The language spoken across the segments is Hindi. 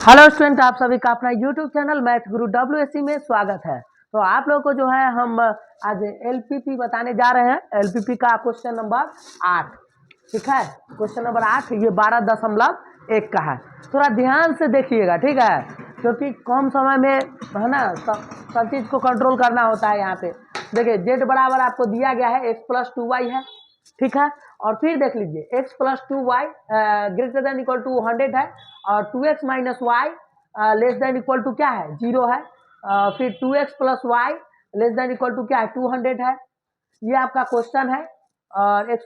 हेलो स्टूडेंट, आप सभी का अपना यूट्यूब चैनल मैथ गुरु WSC में स्वागत है। तो आप लोगों को जो है हम आज LPP बताने जा रहे हैं। LPP का क्वेश्चन नंबर 8, ठीक है। क्वेश्चन नंबर 8 ये 12.1 का है। थोड़ा ध्यान से देखिएगा, ठीक है, क्योंकि कम समय में है ना सब चीज़ को कंट्रोल करना होता है। यहाँ पे देखिए z बराबर आपको दिया गया है x + 2y है, ठीक है। और फिर देख लीजिए x + 2y greater than equal to 100 है, और 2x - y less than equal to क्या है 0 है। फिर 2x + y less than equal to क्या है 200 है। ये आपका क्वेश्चन है। और X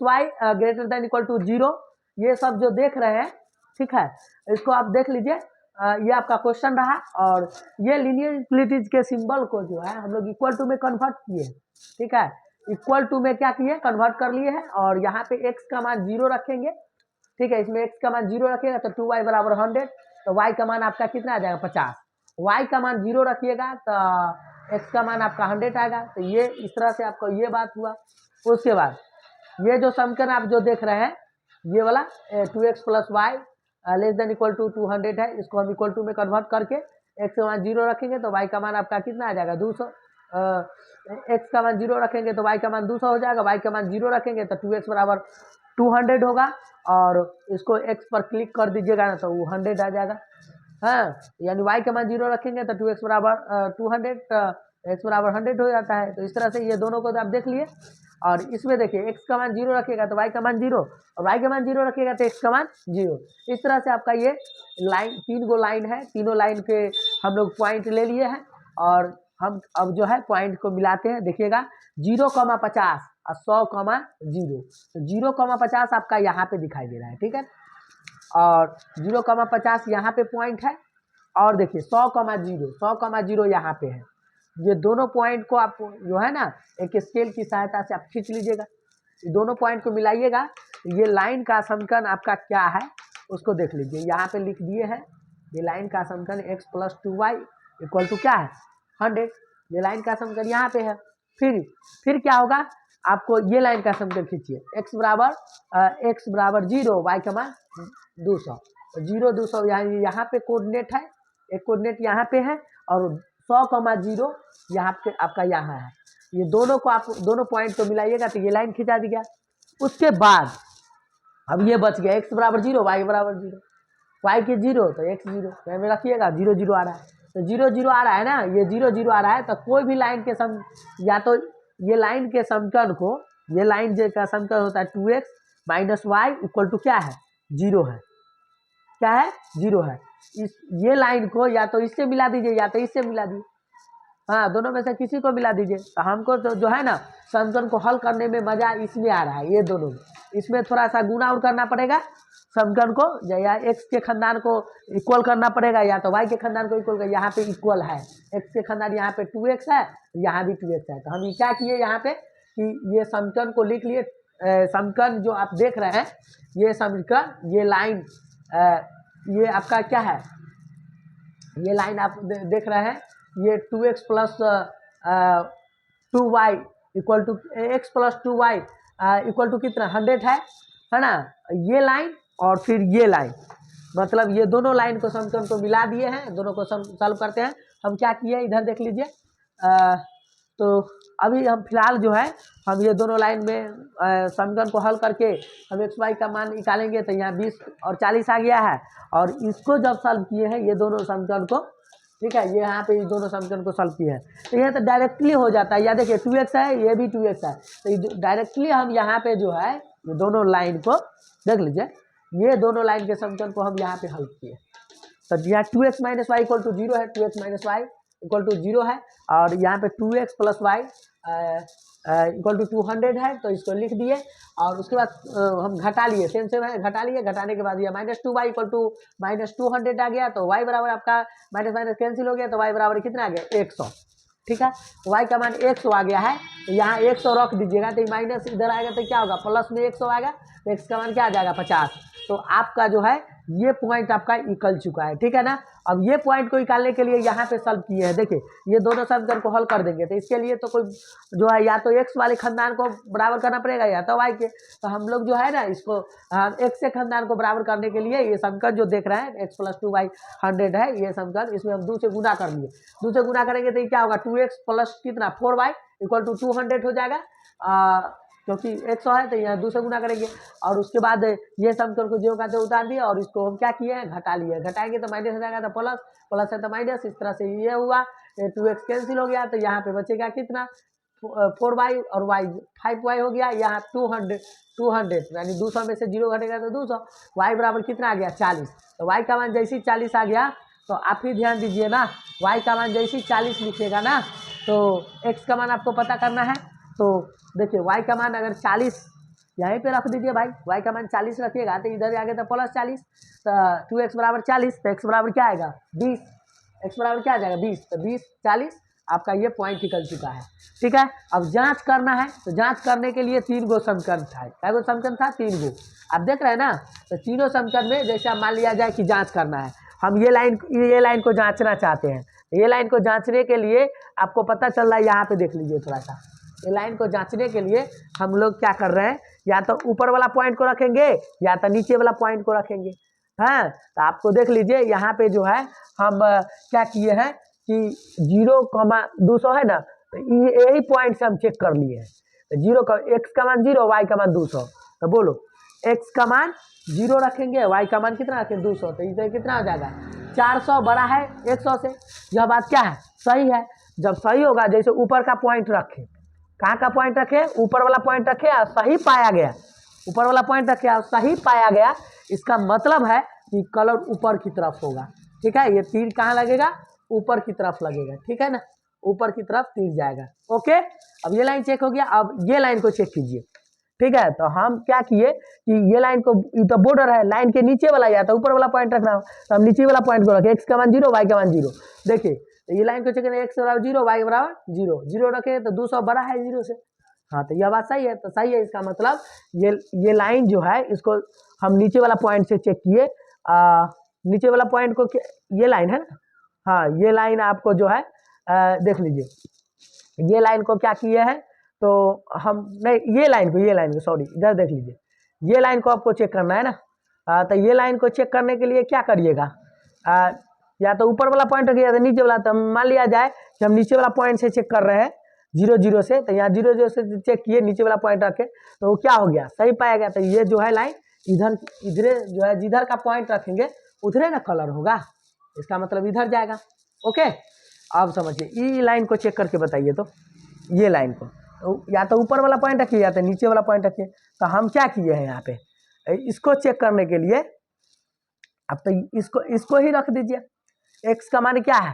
Y greater than equal to 0, ये सब जो देख रहे हैं, ठीक है, इसको आप देख लीजिए। ये आपका क्वेश्चन रहा। और ये लीनियर इक्वलिटीज के सिंबल को जो है हम लोग इक्वल टू में कन्वर्ट किए, ठीक है। इक्वल टू में क्या किए, कन्वर्ट कर लिए हैं। और यहाँ पे x का मान 0 रखेंगे, ठीक है। इसमें x का मान 0 रखिएगा तो 2y बराबर 100, तो y का मान आपका कितना आ जाएगा 50। y का मान 0 रखिएगा तो x का मान आपका 100 आएगा। तो ये इस तरह से आपको ये बात हुआ। उसके बाद ये जो समीकरण आप जो देख रहे हैं, ये वाला 2x + y less than equal to 200 है, इसको हम इक्वल टू में कन्वर्ट करके x का मान 0 रखेंगे तो y का मान आपका कितना आ जाएगा 200। x का मान 0 रखेंगे तो y का मान 200 हो जाएगा। y का मान 0 रखेंगे तो 2x बराबर 200 होगा। और इसको x पर क्लिक कर दीजिएगा ना तो वो 100 आ जाएगा। हाँ, यानी y का मान 0 रखेंगे तो 2x बराबर 200, x बराबर 100 हो जाता है। तो इस तरह से ये दोनों को तो आप देख लिए। और इसमें देखिए x का मान 0 रखेगा तो y का मान 0, और y का मान 0 रखेगा तो x का मान 0। इस तरह से आपका ये लाइन 3 गो लाइन है, तीनों लाइन के हम लोग पॉइंट ले लिए हैं। और हम अब जो है पॉइंट को मिलाते हैं। देखिएगा 0,50 और 100,0, तो 0,50 आपका यहाँ पे दिखाई दे रहा है, ठीक है। और 0,50 यहाँ पे पॉइंट है। और देखिए 100,0 यहाँ पे है। ये दोनों पॉइंट को आप जो है ना एक स्केल की सहायता से आप खींच लीजिएगा। ये दोनों पॉइंट को मिलाइएगा। ये लाइन का समीकरण आपका क्या है उसको देख लीजिए। यहाँ पे लिख दिए हैं ये लाइन का समीकरण x + 2y इक्वल टू क्या है 100। ये लाइन का समीकरण यहाँ पे है। फिर क्या होगा, आपको ये लाइन का समीकरण खींचिए। x बराबर 0, y का मान 200, 0 200 यहाँ पे कोऑर्डिनेट है, एक कोऑर्डिनेट यहाँ पे है, और 100,0 यहाँ पे आपका यहाँ है। ये दोनों को आप दोनों पॉइंट को मिलाइएगा तो ये लाइन खिंचा दी गया। उसके बाद अब ये बच गया x बराबर 0, y बराबर 0, y के 0 तो x 0, तो में रखिएगा 0 0 आ रहा है। तो 0 0 आ रहा है ना, ये 0 0 आ रहा है। तो कोई भी लाइन के या तो ये लाइन के समीकरण को, ये लाइन का समीकरण होता है 2x - y इक्वल टू क्या है 0 है, क्या है 0 है। ये लाइन को या तो इससे मिला दीजिए या तो इससे मिला दीजिए। हाँ, दोनों में से किसी को मिला दीजिए। तो हमको तो जो है ना समीकरण को हल करने में मजा इसमें आ रहा है। ये दोनों इसमें थोड़ा सा गुना और करना पड़ेगा समीकरण को, या x के खानदान को इक्वल करना पड़ेगा या तो y के खानदान को इक्वल कर। यहाँ पे इक्वल है, x के खानदान यहाँ पे 2x है, यहाँ भी 2x है। तो हम क्या किए यहाँ पे कि ये समीकरण को लिख लिए। समीकरण जो आप देख रहे हैं ये समीकरण, ये लाइन ये आपका क्या है, ये लाइन आप देख रहे हैं, ये 2x + 2y equal to x + 2y equal to कितना 100 है ना। ये लाइन और फिर ये लाइन, मतलब ये दोनों लाइन को समीकरण को मिला दिए हैं। दोनों को सॉल्व करते हैं। हम क्या किए इधर देख लीजिए। तो अभी हम फिलहाल जो है हम ये दोनों लाइन में समीकरण को हल करके हम x y का मान निकालेंगे। तो यहाँ 20 और 40 आ गया है। और इसको जब सॉल्व किए हैं ये दोनों समीकरण को, ठीक है, ये यहाँ पे दोनों समीकरण को सॉल्व किए हैं तो ये तो डायरेक्टली हो जाता है। या देखिए 2x है, ये भी 2x है, तो डायरेक्टली हम यहाँ पे जो है ये दोनों लाइन को देख लीजिए। ये दोनों लाइन के समीकरण को हम यहाँ पे हल किए। तो यहाँ 2x - y इक्वल टू 0 है, 2x - y इक्वल टू 0 है। और यहाँ पे 2x + y इक्वल टू 200 है, तो इसको लिख दिए। और उसके बाद हम घटा लिए, सेम है, घटा लिए। घटाने के बाद ये -2y इक्वल टू -200 आ गया। तो y बराबर आपका माइनस माइनस कैंसिल हो गया, तो y बराबर कितना आ गया 100, ठीक है। y का मान 100 आ गया है। तो यहाँ 100 रख दीजिएगा, तो माइनस इधर आएगा तो क्या होगा प्लस में 100 आएगा, तो x का मान क्या आ जाएगा 50। तो आपका जो है ये पॉइंट आपका निकल चुका है, ठीक है ना। अब ये पॉइंट को निकालने के लिए यहाँ पे सॉल्व किए हैं, देखिए ये दोनों समीकरण को हल कर देंगे। तो इसके लिए तो कोई जो है या तो एक्स वाले खानदान को बराबर करना पड़ेगा या तो वाई के। तो हम लोग जो है ना इसको एक्स के खानदान को बराबर करने के लिए ये समीकरण जो देख रहे हैं x + 2y 100 है, ये समीकरण इसमें हम 2 से गुना कर लिए। 2 से गुना करेंगे तो ये क्या होगा, 2x प्लस कितना 4y = 200 हो जाएगा, क्योंकि 100 है तो यहाँ 2 से गुना करेंगे। और उसके बाद ये समीकरण को जो का तो उतार दिए और इसको हम क्या किए हैं, घटा लिए। घटाएंगे तो माइनस हो जाएगा, तो प्लस, प्लस है तो माइनस, इस तरह से ये हुआ। ये 2x कैंसिल हो गया, तो यहाँ पे बचेगा कितना 4y और y 5y हो गया। यहाँ 200 यानी 200 में से 0 घटेगा तो 200। y बराबर कितना आ गया 40। तो y का मान जैसे ही 40 आ गया तो आप ही ध्यान दीजिए ना, y का मान जैसे ही 40 लिखिएगा ना तो x का मान आपको पता करना है। तो देखिए y का मान अगर 40 यहीं पे रख दीजिए भाई, y का मान 40 रखिएगा तो इधर आगे तो प्लस 40, तो 2x बराबर 40, तो x बराबर क्या आएगा 20, x बराबर क्या आ जाएगा 20, तो 20 40 आपका ये पॉइंट निकल चुका है, ठीक है। अब जांच करना है, तो जांच करने के लिए 3 गो समीकरण था, क्या गो समीकरण था 3 गो, आप देख रहे हैं ना। तो तीनों समीकरण में जैसे आप मान लिया जाए कि जांच करना है, हम ये लाइन को जांचना चाहते हैं। ये लाइन को जांचने के लिए आपको पता चल रहा है, यहाँ पे देख लीजिए थोड़ा सा। ये लाइन को जांचने के लिए हम लोग क्या कर रहे हैं, या तो ऊपर वाला पॉइंट को रखेंगे या तो नीचे वाला पॉइंट को रखेंगे। हाँ, तो आपको देख लीजिए यहाँ पे जो है हम क्या किए हैं कि 0,200 है ना, तो यही पॉइंट से हम चेक कर लिए हैं। तो x का मान 0, y का मान 200। तो बोलो x का मान 0 रखेंगे, y का मान कितना रखेंगे 200, तो इधर कितना हो जाएगा 400 बड़ा है 100 से। यह बात क्या है, सही है। जब सही होगा, जैसे ऊपर का पॉइंट रखे, कहाँ का पॉइंट रखे, ऊपर वाला पॉइंट रखे और सही पाया गया, ऊपर वाला पॉइंट रखे और सही पाया गया, इसका मतलब है कि कलर ऊपर की तरफ होगा, ठीक है। ये तीर कहाँ लगेगा, ऊपर की तरफ लगेगा, ठीक है ना, ऊपर की तरफ तीर जाएगा। ओके, अब ये लाइन चेक हो गया, अब ये लाइन को चेक कीजिए, ठीक है। तो हम क्या किए कि ये लाइन को, ये तो बॉर्डर है, लाइन के नीचे वाला या तो ऊपर वाला पॉइंट रखना हो, तो हम नीचे वाला पॉइंट को रखे, x का मान 0, y का मान 0। देखिए तो ये लाइन को चेक करें, x बराबर 0, y बराबर 0, 0 रखे तो 200 बड़ा है 0 से। हाँ, तो यह बात सही है, तो सही है। इसका मतलब ये लाइन जो है इसको हम नीचे वाला पॉइंट से चेक किए, नीचे वाला पॉइंट को, ये लाइन है ना, हाँ ये लाइन आपको जो है देख लीजिए, ये लाइन को क्या किए हैं, तो हम नहीं, ये लाइन को सॉरी, इधर देख लीजिए, ये लाइन को आपको चेक करना है ना। तो ये लाइन को चेक करने के लिए क्या करिएगा, या तो ऊपर वाला पॉइंट रखिए या तो नीचे वाला। तो मान लिया जाए कि हम नीचे वाला पॉइंट से चेक कर रहे हैं 0,0 से, तो यहाँ 0,0 से चेक किए, नीचे वाला पॉइंट रखे तो वो क्या हो गया, सही पाया गया। तो ये जो है लाइन इधर जो है, जिधर का पॉइंट रखेंगे उधरे ना कलर होगा, इसका मतलब इधर जाएगा। ओके, अब समझिए, ये लाइन को चेक करके बताइए। तो ये लाइन को या तो ऊपर वाला पॉइंट रखिए या तो नीचे वाला पॉइंट रखिए। तो हम क्या किए हैं यहाँ पे, इसको चेक करने के लिए अब तो इसको ही रख दीजिए। x का मान क्या है,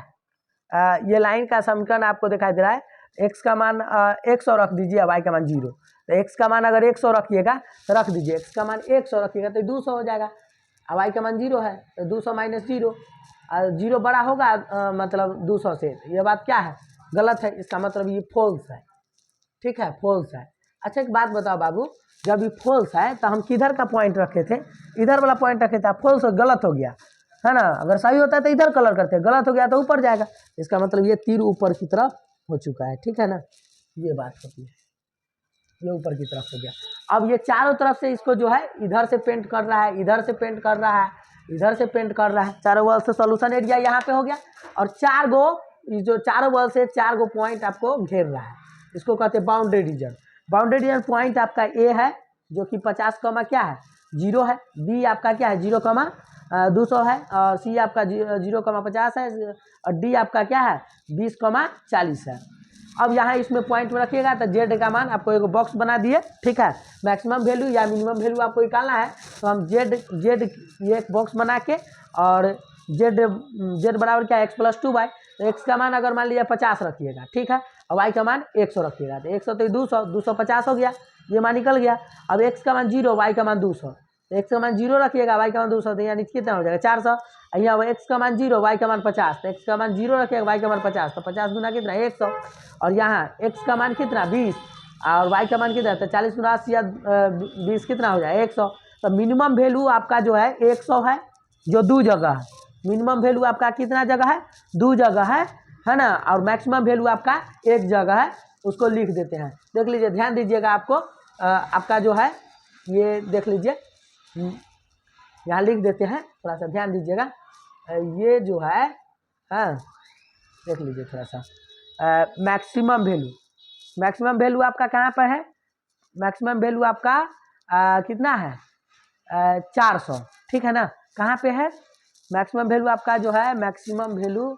ये लाइन का समीकरण आपको दिखाई दे रहा है, x का मान 100 रख दीजिए, y का मान 0। तो x का मान अगर 100 रखिएगा तो रख दीजिए, x का मान 100 रखिएगा तो 200 हो जाएगा, अब y का मान 0 है तो 200 माइनस 0, 0 बड़ा होगा मतलब 200 से। ये बात क्या है, गलत है, इसका मतलब ये फॉल्स है, ठीक है, फॉल्स है। अच्छा एक बात बताओ बाबू, जब ये फॉल्स है तो हम किधर का पॉइंट रखे थे, इधर वाला पॉइंट रखे थे, फॉल्स गलत हो गया है ना। अगर सही होता है तो इधर कलर करते, गलत हो गया तो ऊपर जाएगा, इसका मतलब ये तीर ऊपर की तरफ हो चुका है, ठीक है ना, ये बात होती है, ये ऊपर की तरफ हो गया। अब ये चारों तरफ से इसको जो है इधर से पेंट कर रहा है, इधर से पेंट कर रहा है, इधर से पेंट कर रहा है, चारों बॉल से सोल्यूशन एरिया यहाँ पे हो गया। और 4 गो जो चारों बॉल से 4 गो पॉइंट आपको घेर रहा है, इसको कहते हैं boundary region. Boundary region point आपका ए है जो कि 50 कमा क्या है 0 है, बी आपका क्या है 0,200 है, और सी आपका 0,50 है, और डी आपका क्या है 20,40 है। अब यहाँ इसमें पॉइंट में रखिएगा तो जेड का मान आपको एक बॉक्स बना दिए, ठीक है, मैक्सिमम वैल्यू या मिनिमम वैल्यू आपको निकालना है। तो हम जेड ये एक बॉक्स बना के, और जेड बराबर क्या है x + 2y, तो x का मान अगर मान लीजिए 50 रखिएगा, ठीक है, और y का मान 100 रखिएगा, तो 100 तो 200, 250 हो गया, ये मान निकल गया। अब x का मान 0, y का मान 200, तो x का मान 0 रखिएगा, y का मान 200, तो यानी कितना हो जाएगा 400। यहाँ x का मान 0, y का मान 50, तो x का मान 0 रखिएगा, y का मान 50, तो 50 गुना कितना 100, और यहाँ x का मान कितना 20 और y का मान कितना, तो 40 गुना 80 या 20 कितना हो जाए 100। तो मिनिमम वैल्यू आपका जो है 100 है, जो 2 जगह है। मिनिमम वैल्यू आपका कितना जगह है, 2 जगह है ना, और मैक्सिमम वैल्यू आपका 1 जगह है, उसको लिख देते हैं। देख लीजिए, ध्यान दीजिएगा, आपको आपका जो है ये देख लीजिए, यहाँ लिख देते हैं, थोड़ा सा ध्यान दीजिएगा। ये जो है, हाँ देख लीजिए थोड़ा सा, मैक्सिमम वैल्यू आपका कहाँ पर है, मैक्सिमम वैल्यू आपका कितना है, 400, ठीक है ना। कहाँ पे है मैक्सिमम वैल्यू आपका जो है, मैक्सिमम वैल्यू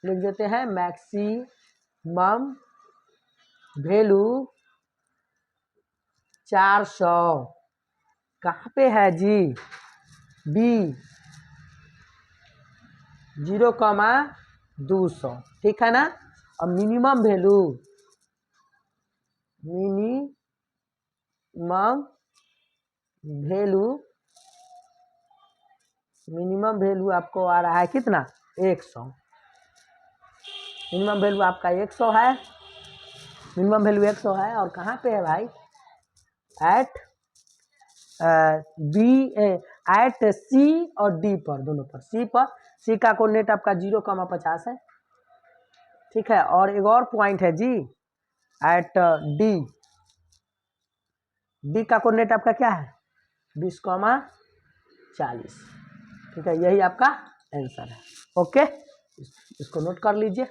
लिख देते हैं, मैक्सिमम वैल्यू 400 कहाँ पे है जी, बी 0,200, ठीक है ना। और मिनिमम वैल्यू आपको आ रहा है कितना, 100। मिनिमम वैल्यू आपका 100 है, मिनिमम वैल्यू 100 है। और कहाँ पे है भाई, एट सी और डी पर, दोनों पर। सी का कोऑर्डिनेट आपका 0,50 है, ठीक है। और एक और पॉइंट है जी, एट डी का कोऑर्डिनेट आपका क्या है, 20,40, ठीक है। यही आपका आंसर है। ओके, इसको नोट कर लीजिए।